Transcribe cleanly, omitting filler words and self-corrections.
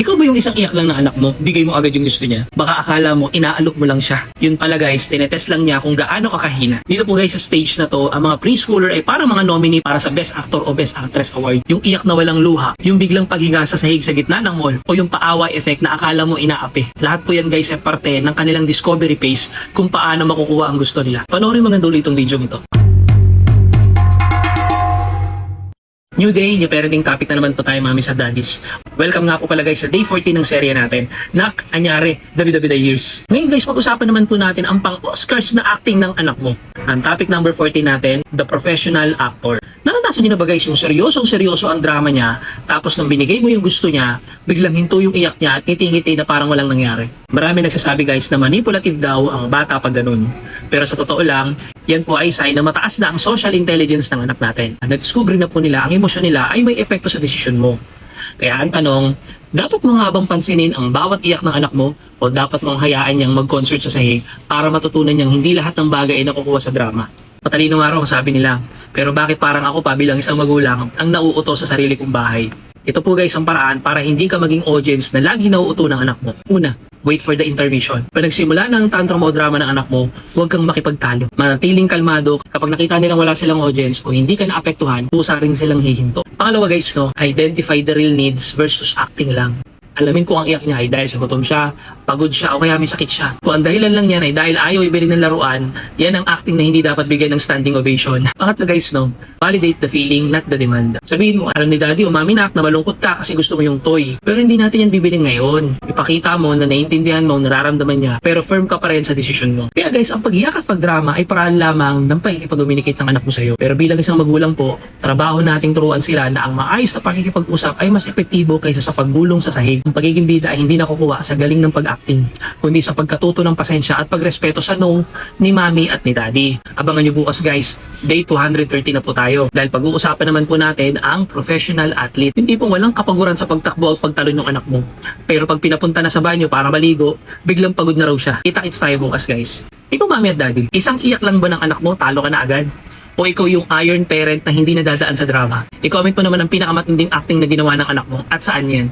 Ikaw ba yung isang iyak lang ng anak mo, bigay mo agad yung gusto niya? Baka akala mo, inaalok mo lang siya. Yun pala guys, tinetest lang niya kung gaano kakahina. Dito po guys sa stage na to, ang mga preschooler ay parang mga nominee para sa Best Actor o Best Actress Award. Yung iyak na walang luha, yung biglang paghinga sa sahig sa gitna ng mall, o yung paawa effect na akala mo inaapi. Lahat po yan guys ay parte ng kanilang discovery phase kung paano makukuha ang gusto nila. Panoorin maganda ulit itong video ito. New day, new parenting topic na naman po tayo mami sa daddies. Welcome nga po pala guys sa day 14 ng serye natin. Nak, anyari, Dabi-Dabi years. Ngayon guys, pag-usapan naman po natin ang pang-Oscars na acting ng anak mo. Ang topic number 14 natin, the professional actor. Naranasan niyo na ba guys yung seryosong-seryoso ang drama niya, tapos nung binigay mo yung gusto niya, biglang hinto yung iyak niya at ngiti-ngiti na parang walang nangyari. Marami nagsasabi guys na manipulative daw ang bata pag ganun. Pero sa totoo lang, yan po ay sign na mataas na ang social intelligence ng anak natin. Na-discover na po nila ang emosyon nila ay may epekto sa desisyon mo. Kaya ang tanong, dapat mo nga bang pansinin ang bawat iyak ng anak mo o dapat mong hayaan niyang mag-concert sa sahig para matutunan niyang hindi lahat ng bagay ay nakukuha sa drama? Matalino nga raw ang sabi nila, pero bakit parang ako pa bilang isang magulang ang nauuto sa sarili kong bahay? Ito po guys ang paraan para hindi ka maging audience na lagi nauuto ng anak mo. Una, wait for the intermission. Pag nagsimula ng tantrum o drama ng anak mo, huwag kang makipagtalo. Manatiling kalmado. Kapag nakita nilang wala silang audience o hindi ka naapektuhan, tusa rin silang hihinto. Pangalawa guys, identify the real needs versus acting lang. Alamin kung ang iyak niya ay dahil sa gutom siya, pagod siya o kaya may sakit siya. Kung ang dahilan lang niyan ay dahil ayaw ibili ng laruan, yan ang acting na hindi dapat bigyan ng standing ovation. Pangatlo guys, validate the feeling, not the demand. Sabihin mo, alam ni daddy o mami nak na malungkot ka kasi gusto mo yung toy. Pero hindi natin yan bibilin ngayon. Ipakita mo na naiintindihan mo, nararamdaman niya, pero firm ka pa rin sa desisyon mo. Kaya guys, ang pag-iyak at pagdrama ay paraan lamang ng pakikipag-communicate ng anak mo sa'yo. Pero bilang isang magulang po, trabaho nating turuan sila na ang maayos na pakikipag-usap ay mas epektibo kaysa sa paggulong sa sahig. Ang pagiging bida ay hindi nakukuha sa galing ng pag-acting, kundi sa pagkatuto ng pasensya at pagrespeto sa no ni mami at ni daddy. Abangan nyo bukas guys, day 230 na po tayo. Dahil pag-uusapan naman po natin ang professional athlete. Hindi pong walang kapaguran sa pagtakbo at pagtalon ng anak mo. Pero pag pinapunta na sa banyo para maligo, biglang pagod na raw siya. Kita-kits tayo bukas guys. Ikaw mami at daddy, isang iyak lang ba ng anak mo, talo ka na agad? O ikaw yung iron parent na hindi nadadaan sa drama? I-comment mo naman ang pinakamatinding acting na ginawa ng anak mo at saan yan.